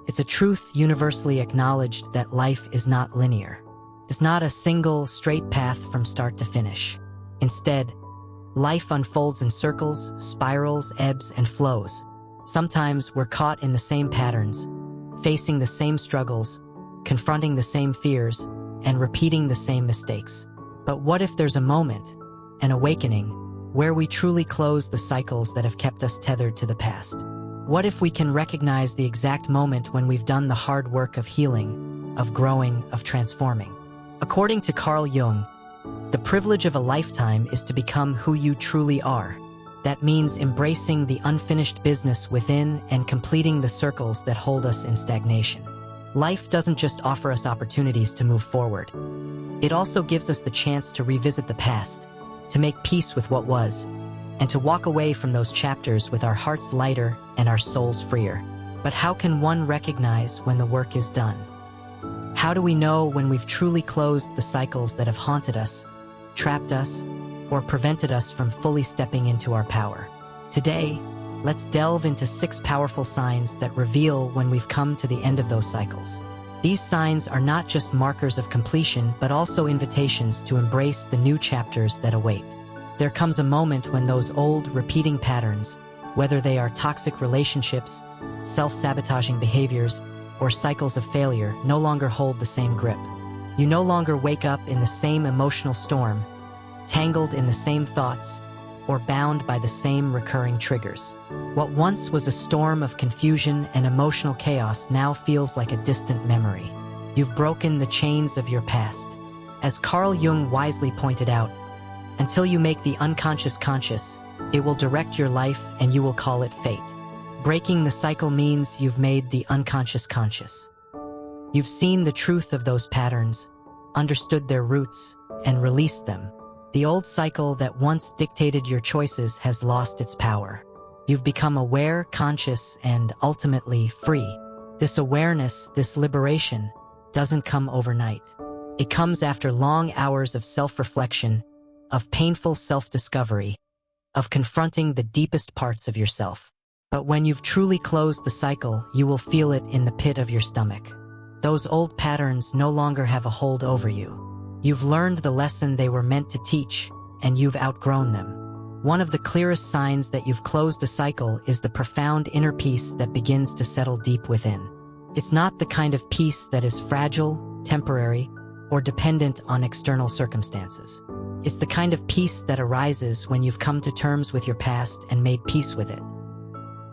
It's a truth universally acknowledged that life is not linear. It's not a single, straight path from start to finish. Instead, life unfolds in circles, spirals, ebbs, and flows. Sometimes we're caught in the same patterns, facing the same struggles, confronting the same fears, and repeating the same mistakes. But what if there's a moment, an awakening, where we truly close the cycles that have kept us tethered to the past? What if we can recognize the exact moment when we've done the hard work of healing, of growing, of transforming? According to Carl Jung, the privilege of a lifetime is to become who you truly are. That means embracing the unfinished business within and completing the circles that hold us in stagnation. Life doesn't just offer us opportunities to move forward. It also gives us the chance to revisit the past, to make peace with what was, and to walk away from those chapters with our hearts lighter and our souls freer. But how can one recognize when the work is done? How do we know when we've truly closed the cycles that have haunted us, trapped us, or prevented us from fully stepping into our power? Today, let's delve into 6 powerful signs that reveal when we've come to the end of those cycles. These signs are not just markers of completion, but also invitations to embrace the new chapters that await. There comes a moment when those old, repeating patterns, whether they are toxic relationships, self-sabotaging behaviors, or cycles of failure, no longer hold the same grip. You no longer wake up in the same emotional storm, tangled in the same thoughts, or bound by the same recurring triggers. What once was a storm of confusion and emotional chaos now feels like a distant memory. You've broken the chains of your past. As Carl Jung wisely pointed out, until you make the unconscious conscious, it will direct your life and you will call it fate. Breaking the cycle means you've made the unconscious conscious. You've seen the truth of those patterns, understood their roots, and released them. The old cycle that once dictated your choices has lost its power. You've become aware, conscious, and ultimately free. This awareness, this liberation, doesn't come overnight. It comes after long hours of self-reflection, of painful self-discovery, of confronting the deepest parts of yourself. But when you've truly closed the cycle, you will feel it in the pit of your stomach. Those old patterns no longer have a hold over you. You've learned the lesson they were meant to teach, and you've outgrown them. One of the clearest signs that you've closed a cycle is the profound inner peace that begins to settle deep within. It's not the kind of peace that is fragile, temporary, or dependent on external circumstances. It's the kind of peace that arises when you've come to terms with your past and made peace with it.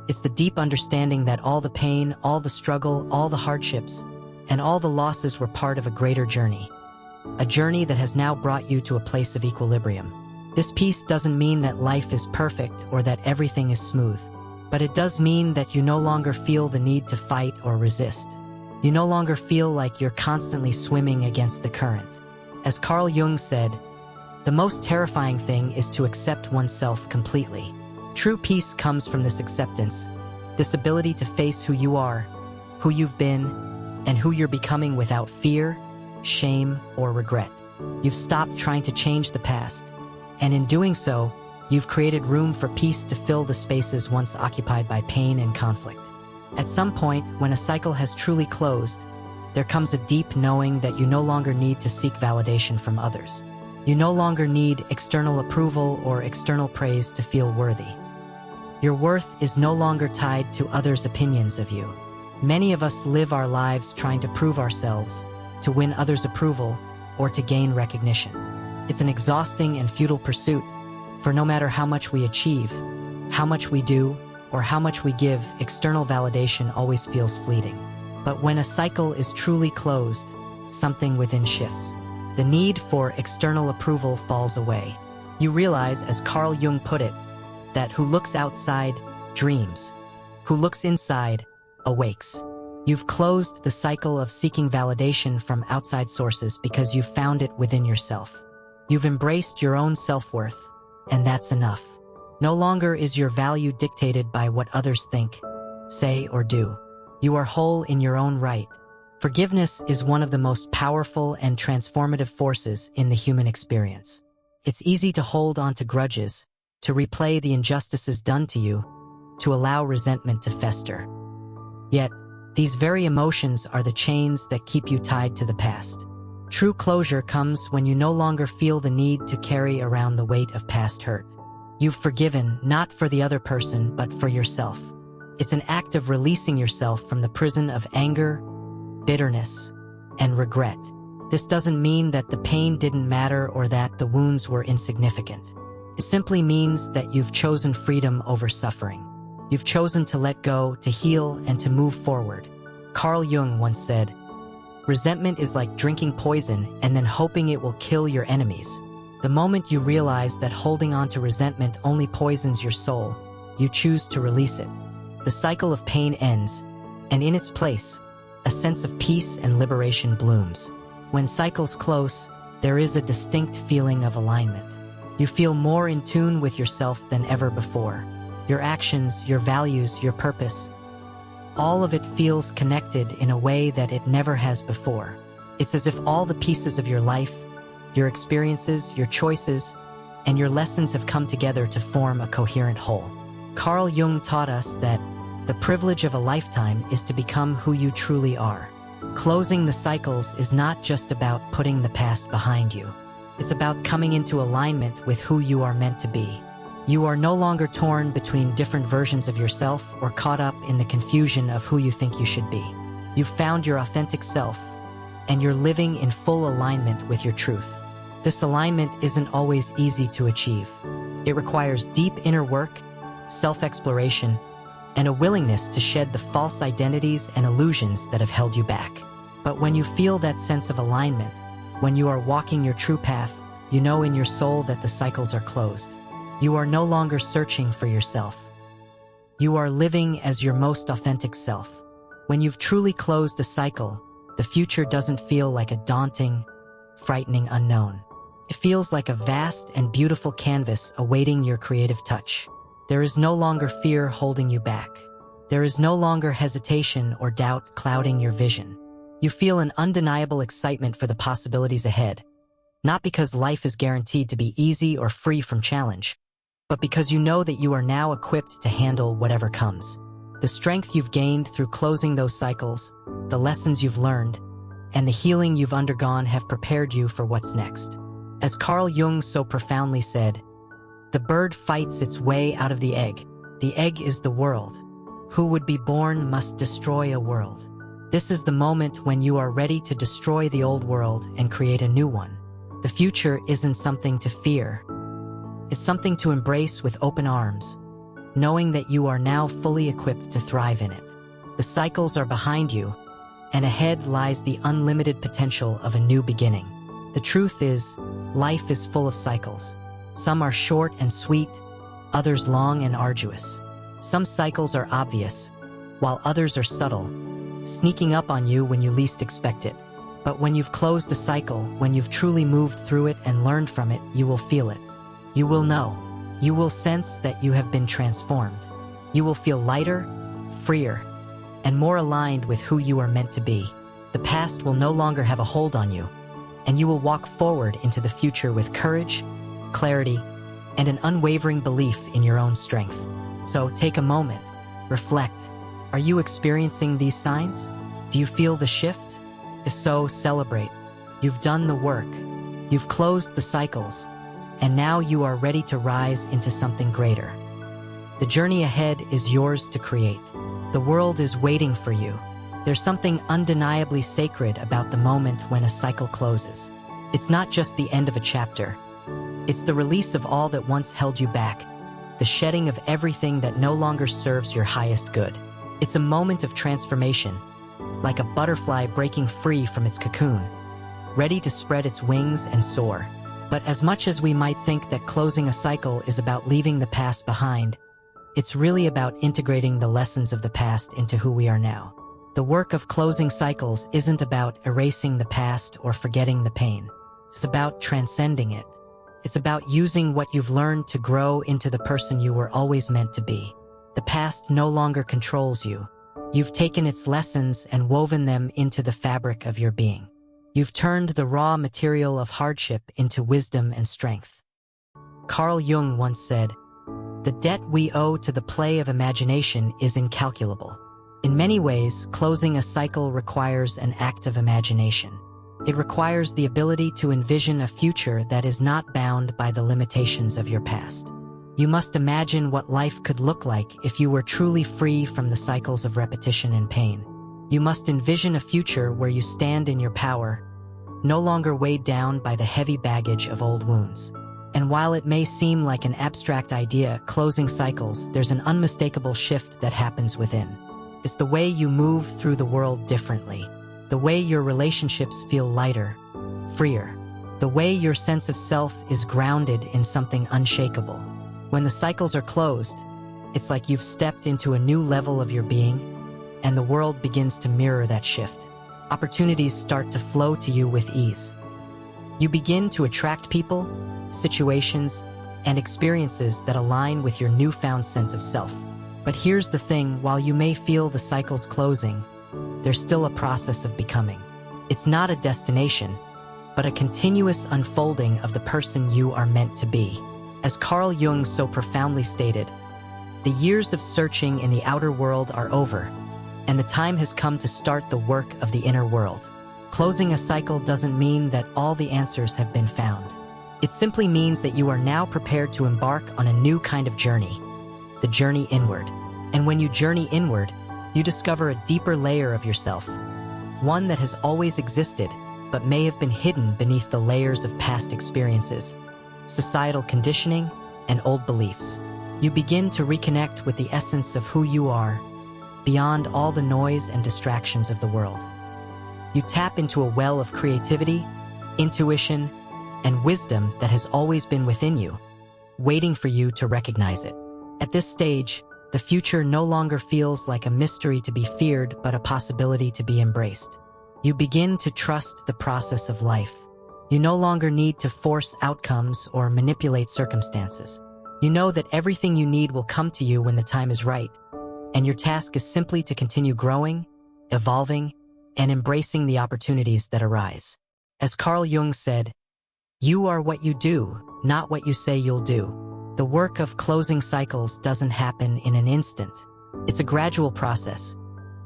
It's the deep understanding that all the pain, all the struggle, all the hardships, and all the losses were part of a greater journey. A journey that has now brought you to a place of equilibrium. This peace doesn't mean that life is perfect or that everything is smooth, but it does mean that you no longer feel the need to fight or resist. You no longer feel like you're constantly swimming against the current. As Carl Jung said, the most terrifying thing is to accept oneself completely. True peace comes from this acceptance, this ability to face who you are, who you've been, and who you're becoming without fear, shame, or regret. You've stopped trying to change the past, and in doing so, you've created room for peace to fill the spaces once occupied by pain and conflict. At some point, when a cycle has truly closed, there comes a deep knowing that you no longer need to seek validation from others. You no longer need external approval or external praise to feel worthy. Your worth is no longer tied to others' opinions of you. Many of us live our lives trying to prove ourselves, to win others' approval, or to gain recognition. It's an exhausting and futile pursuit, for no matter how much we achieve, how much we do, or how much we give, external validation always feels fleeting. But when a cycle is truly closed, something within shifts. The need for external approval falls away. You realize, as Carl Jung put it, that who looks outside dreams, who looks inside awakes. You've closed the cycle of seeking validation from outside sources because you've found it within yourself. You've embraced your own self-worth, and that's enough. No longer is your value dictated by what others think, say, or do. You are whole in your own right. Forgiveness is one of the most powerful and transformative forces in the human experience. It's easy to hold on to grudges, to replay the injustices done to you, to allow resentment to fester. Yet, These very emotions are the chains that keep you tied to the past. True closure comes when you no longer feel the need to carry around the weight of past hurt. You've forgiven not for the other person, but for yourself. It's an act of releasing yourself from the prison of anger, bitterness, and regret. This doesn't mean that the pain didn't matter or that the wounds were insignificant. It simply means that you've chosen freedom over suffering. You've chosen to let go, to heal, and to move forward. Carl Jung once said, "Resentment is like drinking poison and then hoping it will kill your enemies." The moment you realize that holding on to resentment only poisons your soul, you choose to release it. The cycle of pain ends, and in its place, a sense of peace and liberation blooms. When cycles close, there is a distinct feeling of alignment. You feel more in tune with yourself than ever before. Your actions, your values, your purpose, all of it feels connected in a way that it never has before. It's as if all the pieces of your life, your experiences, your choices, and your lessons have come together to form a coherent whole. Carl Jung taught us that the privilege of a lifetime is to become who you truly are. Closing the cycles is not just about putting the past behind you. It's about coming into alignment with who you are meant to be. You are no longer torn between different versions of yourself or caught up in the confusion of who you think you should be. You've found your authentic self, and you're living in full alignment with your truth. This alignment isn't always easy to achieve. It requires deep inner work, self-exploration, and a willingness to shed the false identities and illusions that have held you back. But when you feel that sense of alignment, when you are walking your true path, you know in your soul that the cycles are closed. You are no longer searching for yourself. You are living as your most authentic self. When you've truly closed a cycle, the future doesn't feel like a daunting, frightening unknown. It feels like a vast and beautiful canvas awaiting your creative touch. There is no longer fear holding you back. There is no longer hesitation or doubt clouding your vision. You feel an undeniable excitement for the possibilities ahead, not because life is guaranteed to be easy or free from challenge, but because you know that you are now equipped to handle whatever comes. The strength you've gained through closing those cycles, the lessons you've learned, and the healing you've undergone have prepared you for what's next. As Carl Jung so profoundly said, "The bird fights its way out of the egg. The egg is the world. Who would be born must destroy a world." This is the moment when you are ready to destroy the old world and create a new one. The future isn't something to fear. It's something to embrace with open arms, knowing that you are now fully equipped to thrive in it. The cycles are behind you, and ahead lies the unlimited potential of a new beginning. The truth is, life is full of cycles. Some are short and sweet, others long and arduous. Some cycles are obvious, while others are subtle, sneaking up on you when you least expect it. But when you've closed a cycle, when you've truly moved through it and learned from it, you will feel it. You will know. You will sense that you have been transformed. You will feel lighter, freer, and more aligned with who you are meant to be. The past will no longer have a hold on you, and you will walk forward into the future with courage, clarity, and an unwavering belief in your own strength. So take a moment, reflect. Are you experiencing these signs? Do you feel the shift? If so, celebrate. You've done the work. You've closed the cycles, and now you are ready to rise into something greater. The journey ahead is yours to create. The world is waiting for you. There's something undeniably sacred about the moment when a cycle closes. It's not just the end of a chapter. It's the release of all that once held you back, the shedding of everything that no longer serves your highest good. It's a moment of transformation, like a butterfly breaking free from its cocoon, ready to spread its wings and soar. But as much as we might think that closing a cycle is about leaving the past behind, it's really about integrating the lessons of the past into who we are now. The work of closing cycles isn't about erasing the past or forgetting the pain. It's about transcending it. It's about using what you've learned to grow into the person you were always meant to be. The past no longer controls you. You've taken its lessons and woven them into the fabric of your being. You've turned the raw material of hardship into wisdom and strength. Carl Jung once said, "The debt we owe to the play of imagination is incalculable." In many ways, closing a cycle requires an act of imagination. It requires the ability to envision a future that is not bound by the limitations of your past. You must imagine what life could look like if you were truly free from the cycles of repetition and pain. You must envision a future where you stand in your power, no longer weighed down by the heavy baggage of old wounds. And while it may seem like an abstract idea, closing cycles, there's an unmistakable shift that happens within. It's the way you move through the world differently, the way your relationships feel lighter, freer, the way your sense of self is grounded in something unshakable. When the cycles are closed, it's like you've stepped into a new level of your being, and the world begins to mirror that shift. Opportunities start to flow to you with ease. You begin to attract people, situations, and experiences that align with your newfound sense of self. But here's the thing, while you may feel the cycles closing, there's still a process of becoming. It's not a destination, but a continuous unfolding of the person you are meant to be. As Carl Jung so profoundly stated, the years of searching in the outer world are over, and the time has come to start the work of the inner world. Closing a cycle doesn't mean that all the answers have been found. It simply means that you are now prepared to embark on a new kind of journey, the journey inward. And when you journey inward, you discover a deeper layer of yourself, one that has always existed, but may have been hidden beneath the layers of past experiences, societal conditioning, and old beliefs. You begin to reconnect with the essence of who you are, beyond all the noise and distractions of the world. You tap into a well of creativity, intuition, and wisdom that has always been within you, waiting for you to recognize it. At this stage, the future no longer feels like a mystery to be feared, but a possibility to be embraced. You begin to trust the process of life. You no longer need to force outcomes or manipulate circumstances. You know that everything you need will come to you when the time is right, and your task is simply to continue growing, evolving, and embracing the opportunities that arise. As Carl Jung said, "You are what you do, not what you say you'll do." The work of closing cycles doesn't happen in an instant. It's a gradual process,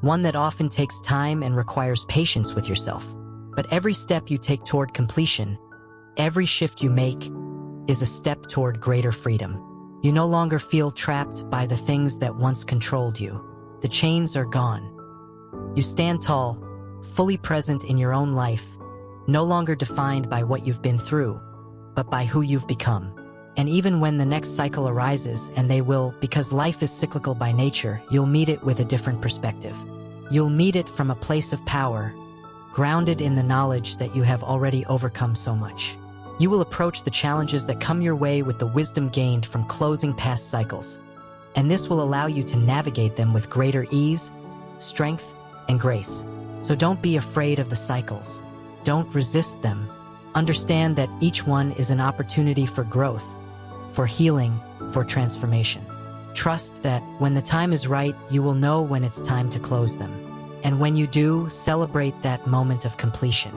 one that often takes time and requires patience with yourself. But every step you take toward completion, every shift you make, is a step toward greater freedom. You no longer feel trapped by the things that once controlled you. The chains are gone. You stand tall, fully present in your own life, no longer defined by what you've been through, but by who you've become. And even when the next cycle arises, and they will, because life is cyclical by nature, you'll meet it with a different perspective. You'll meet it from a place of power, grounded in the knowledge that you have already overcome so much. You will approach the challenges that come your way with the wisdom gained from closing past cycles, and this will allow you to navigate them with greater ease, strength, and grace. So don't be afraid of the cycles. Don't resist them. Understand that each one is an opportunity for growth, for healing, for transformation. Trust that when the time is right, you will know when it's time to close them. And when you do, celebrate that moment of completion.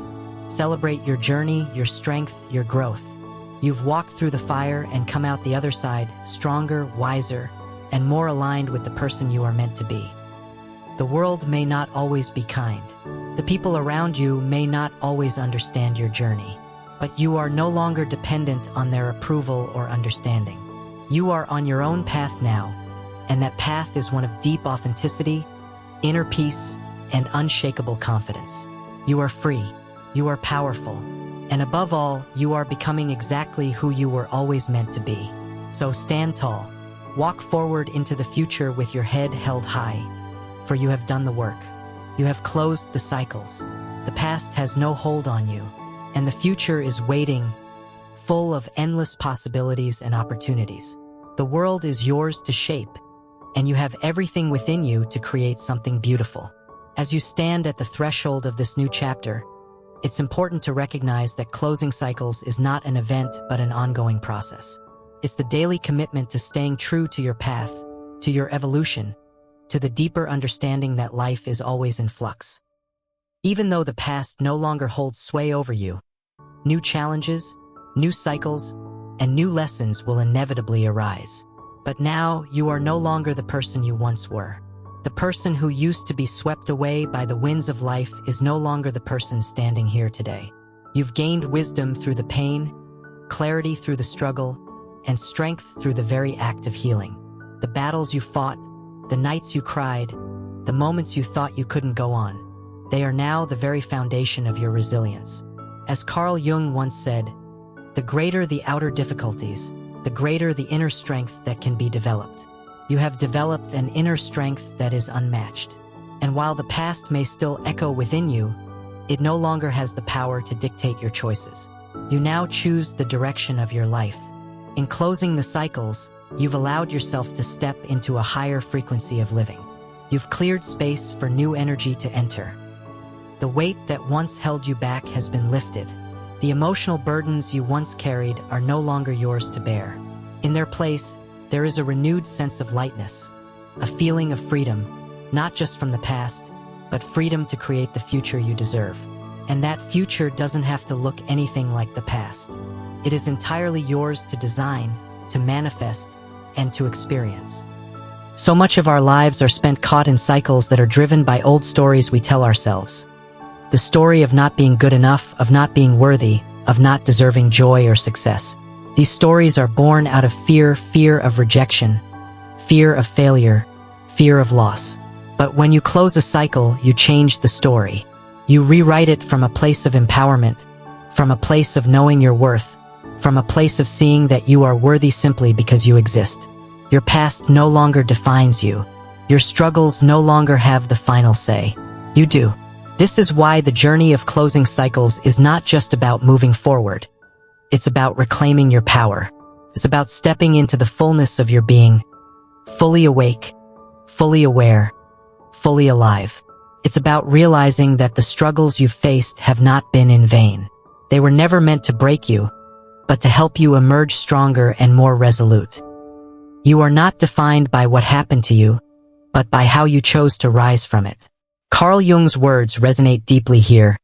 Celebrate your journey, your strength, your growth. You've walked through the fire and come out the other side, stronger, wiser, and more aligned with the person you are meant to be. The world may not always be kind. The people around you may not always understand your journey, but you are no longer dependent on their approval or understanding. You are on your own path now, and that path is one of deep authenticity, inner peace, and unshakable confidence. You are free, you are powerful, and above all, you are becoming exactly who you were always meant to be. So stand tall, walk forward into the future with your head held high, for you have done the work. You have closed the cycles. The past has no hold on you, and the future is waiting, full of endless possibilities and opportunities. The world is yours to shape, and you have everything within you to create something beautiful. As you stand at the threshold of this new chapter, it's important to recognize that closing cycles is not an event but an ongoing process. It's the daily commitment to staying true to your path, to your evolution, to the deeper understanding that life is always in flux. Even though the past no longer holds sway over you, new challenges, new cycles, and new lessons will inevitably arise. But now, you are no longer the person you once were. The person who used to be swept away by the winds of life is no longer the person standing here today. You've gained wisdom through the pain, clarity through the struggle, and strength through the very act of healing. The battles you fought, the nights you cried, the moments you thought you couldn't go on, they are now the very foundation of your resilience. As Carl Jung once said, the greater the outer difficulties, the greater the inner strength that can be developed. You have developed an inner strength that is unmatched. And while the past may still echo within you, it no longer has the power to dictate your choices. You now choose the direction of your life. In closing the cycles, you've allowed yourself to step into a higher frequency of living. You've cleared space for new energy to enter. The weight that once held you back has been lifted. The emotional burdens you once carried are no longer yours to bear. In their place, there is a renewed sense of lightness, a feeling of freedom, not just from the past, but freedom to create the future you deserve. And that future doesn't have to look anything like the past. It is entirely yours to design, to manifest, and to experience. So much of our lives are spent caught in cycles that are driven by old stories we tell ourselves. The story of not being good enough, of not being worthy, of not deserving joy or success. These stories are born out of fear of rejection, fear of failure, fear of loss. But when you close a cycle, you change the story. You rewrite it from a place of empowerment, from a place of knowing your worth, from a place of seeing that you are worthy simply because you exist. Your past no longer defines you. Your struggles no longer have the final say. You do. This is why the journey of closing cycles is not just about moving forward. It's about reclaiming your power. It's about stepping into the fullness of your being, fully awake, fully aware, fully alive. It's about realizing that the struggles you've faced have not been in vain. They were never meant to break you, but to help you emerge stronger and more resolute. You are not defined by what happened to you, but by how you chose to rise from it. Carl Jung's words resonate deeply here.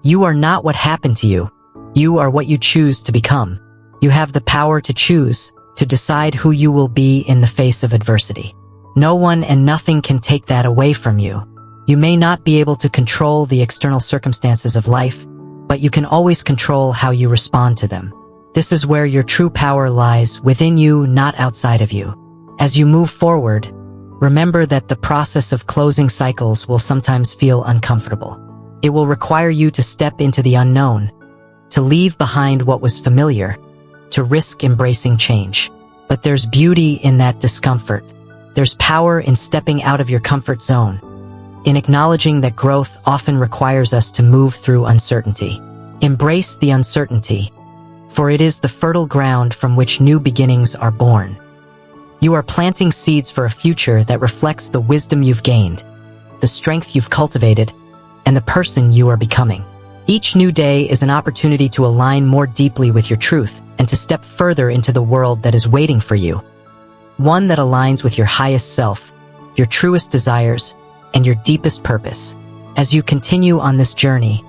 You are not what happened to you. You are what you choose to become. You have the power to choose, to decide who you will be in the face of adversity. No one and nothing can take that away from you. You may not be able to control the external circumstances of life, but you can always control how you respond to them. This is where your true power lies, within you, not outside of you. As you move forward, remember that the process of closing cycles will sometimes feel uncomfortable. It will require you to step into the unknown, to leave behind what was familiar, to risk embracing change. But there's beauty in that discomfort. There's power in stepping out of your comfort zone, in acknowledging that growth often requires us to move through uncertainty. Embrace the uncertainty, for it is the fertile ground from which new beginnings are born. You are planting seeds for a future that reflects the wisdom you've gained, the strength you've cultivated, and the person you are becoming. Each new day is an opportunity to align more deeply with your truth and to step further into the world that is waiting for you. One that aligns with your highest self, your truest desires, and your deepest purpose. As you continue on this journey,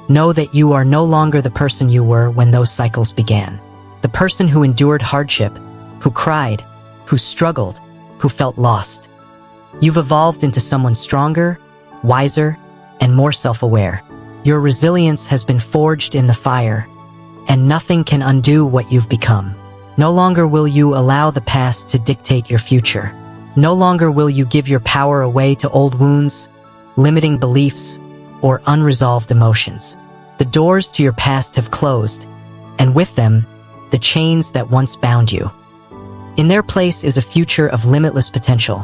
know that you are no longer the person you were when those cycles began. The person who endured hardship, who cried, who struggled, who felt lost. You've evolved into someone stronger, wiser, and more self-aware. Your resilience has been forged in the fire, and nothing can undo what you've become. No longer will you allow the past to dictate your future. No longer will you give your power away to old wounds, limiting beliefs, or unresolved emotions. The doors to your past have closed, and with them, the chains that once bound you. In their place is a future of limitless potential,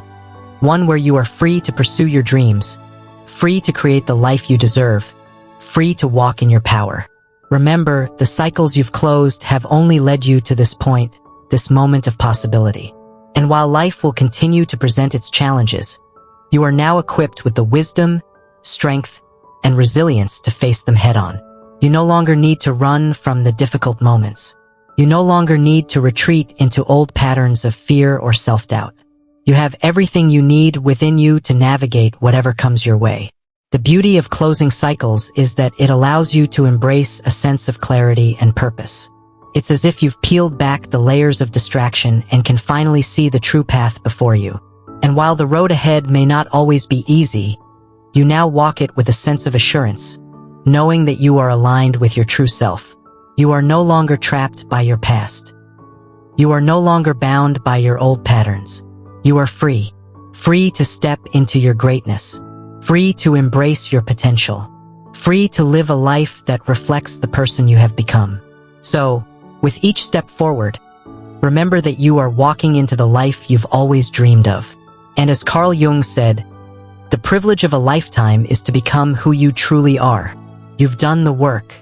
one where you are free to pursue your dreams, free to create the life you deserve, free to walk in your power. Remember, the cycles you've closed have only led you to this point, this moment of possibility. And while life will continue to present its challenges, you are now equipped with the wisdom, strength, and resilience to face them head-on. You no longer need to run from the difficult moments. You no longer need to retreat into old patterns of fear or self-doubt. You have everything you need within you to navigate whatever comes your way. The beauty of closing cycles is that it allows you to embrace a sense of clarity and purpose. It's as if you've peeled back the layers of distraction and can finally see the true path before you. And while the road ahead may not always be easy, you now walk it with a sense of assurance, knowing that you are aligned with your true self. You are no longer trapped by your past. You are no longer bound by your old patterns. You are free. Free to step into your greatness. Free to embrace your potential. Free to live a life that reflects the person you have become. So, with each step forward, remember that you are walking into the life you've always dreamed of. And as Carl Jung said, the privilege of a lifetime is to become who you truly are. You've done the work.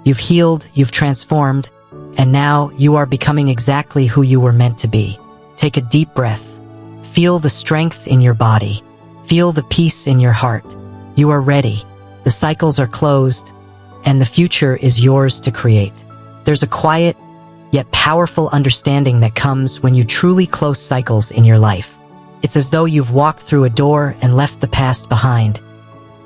You've healed, you've transformed, and now you are becoming exactly who you were meant to be. Take a deep breath. Feel the strength in your body. Feel the peace in your heart. You are ready. The cycles are closed, and the future is yours to create. There's a quiet, yet powerful understanding that comes when you truly close cycles in your life. It's as though you've walked through a door and left the past behind,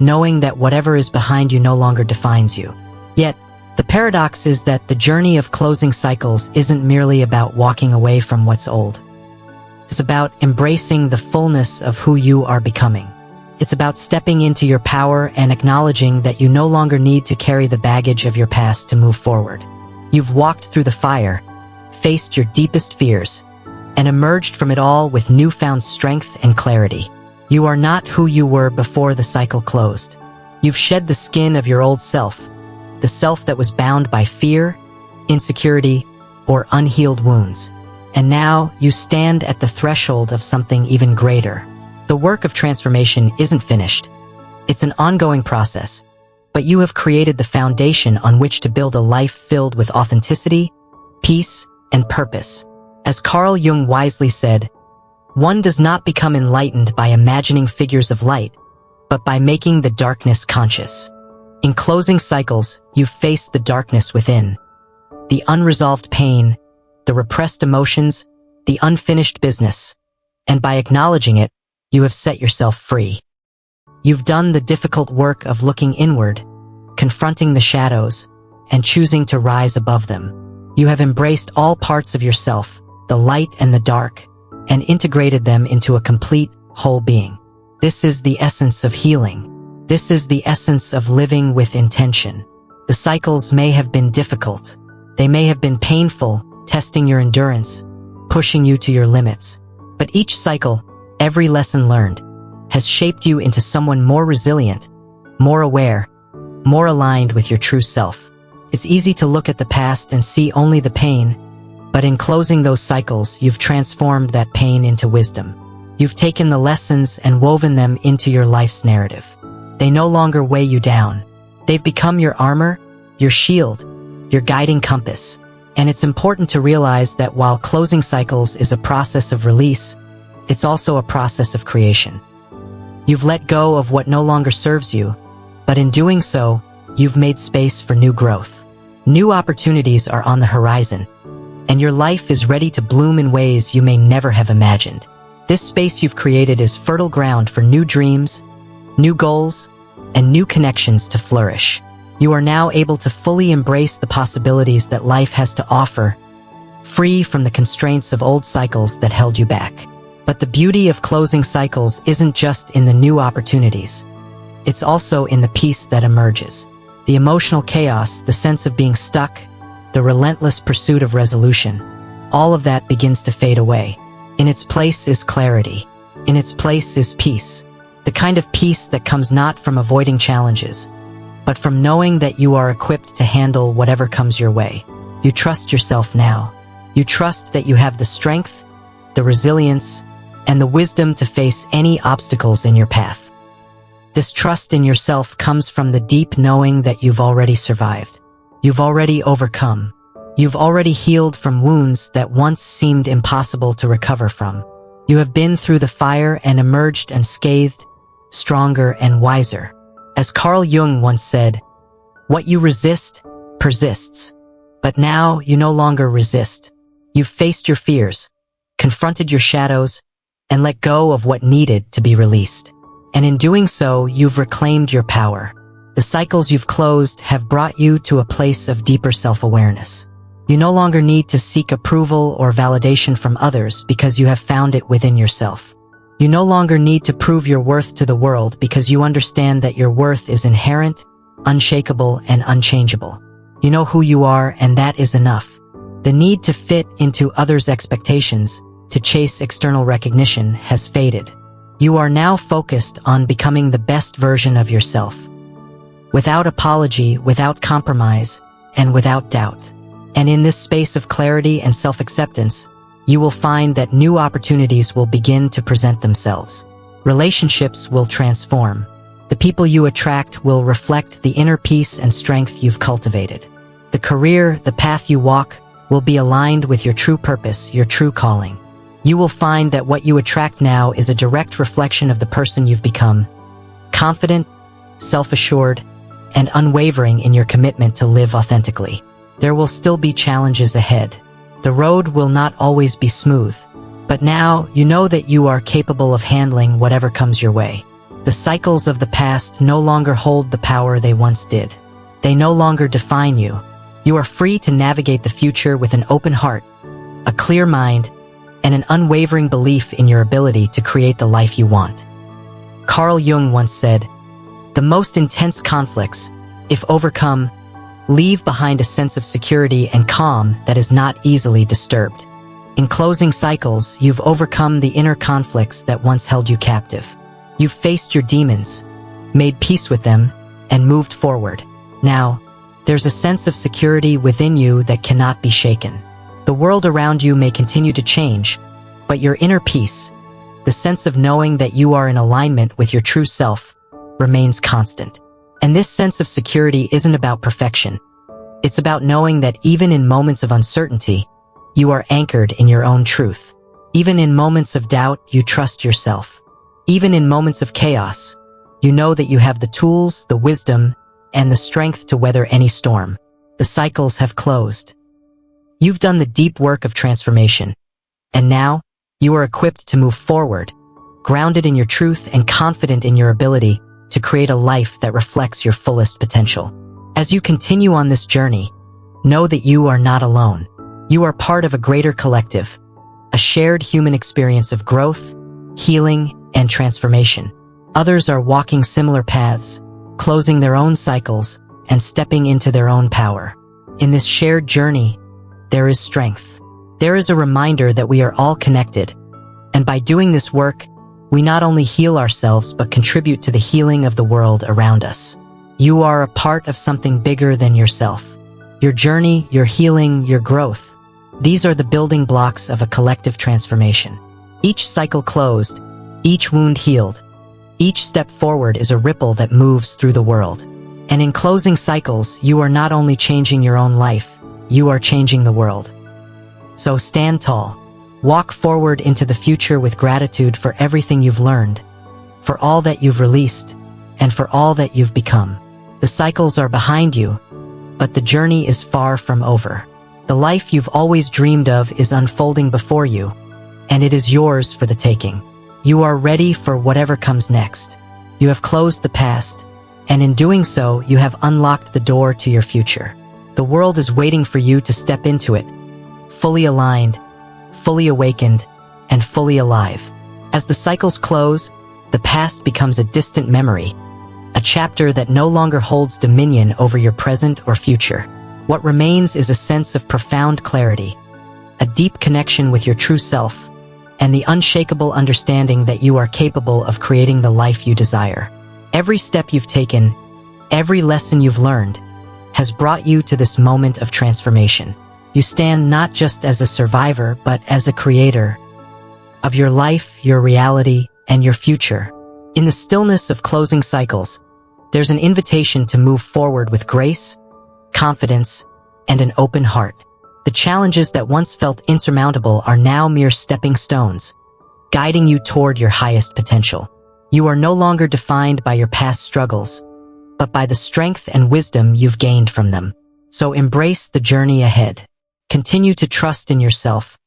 knowing that whatever is behind you no longer defines you. Yet, the paradox is that the journey of closing cycles isn't merely about walking away from what's old. It's about embracing the fullness of who you are becoming. It's about stepping into your power and acknowledging that you no longer need to carry the baggage of your past to move forward. You've walked through the fire, faced your deepest fears, and emerged from it all with newfound strength and clarity. You are not who you were before the cycle closed. You've shed the skin of your old self, the self that was bound by fear, insecurity, or unhealed wounds. And now you stand at the threshold of something even greater. The work of transformation isn't finished. It's an ongoing process, but you have created the foundation on which to build a life filled with authenticity, peace, and purpose. As Carl Jung wisely said, one does not become enlightened by imagining figures of light, but by making the darkness conscious. In closing cycles, you face the darkness within, the unresolved pain, the repressed emotions, the unfinished business, and by acknowledging it, you have set yourself free. You've done the difficult work of looking inward, confronting the shadows, and choosing to rise above them. You have embraced all parts of yourself, the light and the dark, and integrated them into a complete, whole being. This is the essence of healing. This is the essence of living with intention. The cycles may have been difficult. They may have been painful, testing your endurance, pushing you to your limits. But each cycle, every lesson learned, has shaped you into someone more resilient, more aware, more aligned with your true self. It's easy to look at the past and see only the pain, but in closing those cycles, you've transformed that pain into wisdom. You've taken the lessons and woven them into your life's narrative. They no longer weigh you down. They've become your armor, your shield, your guiding compass. And it's important to realize that while closing cycles is a process of release, it's also a process of creation. You've let go of what no longer serves you, but in doing so, you've made space for new growth. New opportunities are on the horizon, and your life is ready to bloom in ways you may never have imagined. This space you've created is fertile ground for new dreams, new goals, and new connections to flourish. You are now able to fully embrace the possibilities that life has to offer, free from the constraints of old cycles that held you back. But the beauty of closing cycles isn't just in the new opportunities. It's also in the peace that emerges. The emotional chaos, the sense of being stuck, the relentless pursuit of resolution, all of that begins to fade away. In its place is clarity. In its place is peace. The kind of peace that comes not from avoiding challenges, but from knowing that you are equipped to handle whatever comes your way. You trust yourself now. You trust that you have the strength, the resilience, and the wisdom to face any obstacles in your path. This trust in yourself comes from the deep knowing that you've already survived. You've already overcome. You've already healed from wounds that once seemed impossible to recover from. You have been through the fire and emerged unscathed, stronger and wiser. As Carl Jung once said, "What you resist, persists." But now you no longer resist. You've faced your fears, confronted your shadows, and let go of what needed to be released. And in doing so, you've reclaimed your power. The cycles you've closed have brought you to a place of deeper self-awareness. You no longer need to seek approval or validation from others because you have found it within yourself. You no longer need to prove your worth to the world because you understand that your worth is inherent, unshakable, and unchangeable. You know who you are, and that is enough. The need to fit into others' expectations, to chase external recognition, has faded. You are now focused on becoming the best version of yourself. Without apology, without compromise, and without doubt. And in this space of clarity and self-acceptance, you will find that new opportunities will begin to present themselves. Relationships will transform. The people you attract will reflect the inner peace and strength you've cultivated. The career, the path you walk, will be aligned with your true purpose, your true calling. You will find that what you attract now is a direct reflection of the person you've become. Confident, self-assured, and unwavering in your commitment to live authentically. There will still be challenges ahead. The road will not always be smooth, but now you know that you are capable of handling whatever comes your way. The cycles of the past no longer hold the power they once did. They no longer define you. You are free to navigate the future with an open heart, a clear mind, and an unwavering belief in your ability to create the life you want. Carl Jung once said, "The most intense conflicts, if overcome, leave behind a sense of security and calm that is not easily disturbed." In closing cycles, you've overcome the inner conflicts that once held you captive. You've faced your demons, made peace with them, and moved forward. Now, there's a sense of security within you that cannot be shaken. The world around you may continue to change, but your inner peace, the sense of knowing that you are in alignment with your true self, remains constant. And this sense of security isn't about perfection. It's about knowing that even in moments of uncertainty, you are anchored in your own truth. Even in moments of doubt, you trust yourself. Even in moments of chaos, you know that you have the tools, the wisdom, and the strength to weather any storm. The cycles have closed. You've done the deep work of transformation. And now, you are equipped to move forward, grounded in your truth and confident in your ability to create a life that reflects your fullest potential. As you continue on this journey, know that you are not alone. You are part of a greater collective, a shared human experience of growth, healing, and transformation. Others are walking similar paths, closing their own cycles, and stepping into their own power. In this shared journey, there is strength. There is a reminder that we are all connected, and by doing this work, we not only heal ourselves but contribute to the healing of the world around us. You are a part of something bigger than yourself. Your journey, your healing, your growth. These are the building blocks of a collective transformation. Each cycle closed, each wound healed, each step forward is a ripple that moves through the world. And in closing cycles, you are not only changing your own life, you are changing the world. So stand tall. Walk forward into the future with gratitude for everything you've learned, for all that you've released, and for all that you've become. The cycles are behind you, but the journey is far from over. The life you've always dreamed of is unfolding before you, and it is yours for the taking. You are ready for whatever comes next. You have closed the past, and in doing so, you have unlocked the door to your future. The world is waiting for you to step into it, fully aligned, fully awakened, and fully alive. As the cycles close, the past becomes a distant memory, a chapter that no longer holds dominion over your present or future. What remains is a sense of profound clarity, a deep connection with your true self, and the unshakable understanding that you are capable of creating the life you desire. Every step you've taken, every lesson you've learned, has brought you to this moment of transformation. You stand not just as a survivor, but as a creator of your life, your reality, and your future. In the stillness of closing cycles, there's an invitation to move forward with grace, confidence, and an open heart. The challenges that once felt insurmountable are now mere stepping stones, guiding you toward your highest potential. You are no longer defined by your past struggles, but by the strength and wisdom you've gained from them. So embrace the journey ahead. Continue to trust in yourself,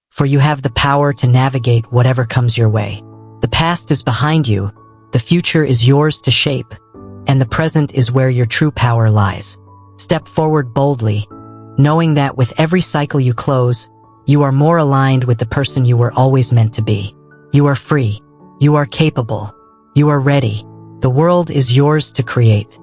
for you have the power to navigate whatever comes your way. The past is behind you, the future is yours to shape, and the present is where your true power lies. Step forward boldly, knowing that with every cycle you close, you are more aligned with the person you were always meant to be. You are free. You are capable. You are ready. The world is yours to create.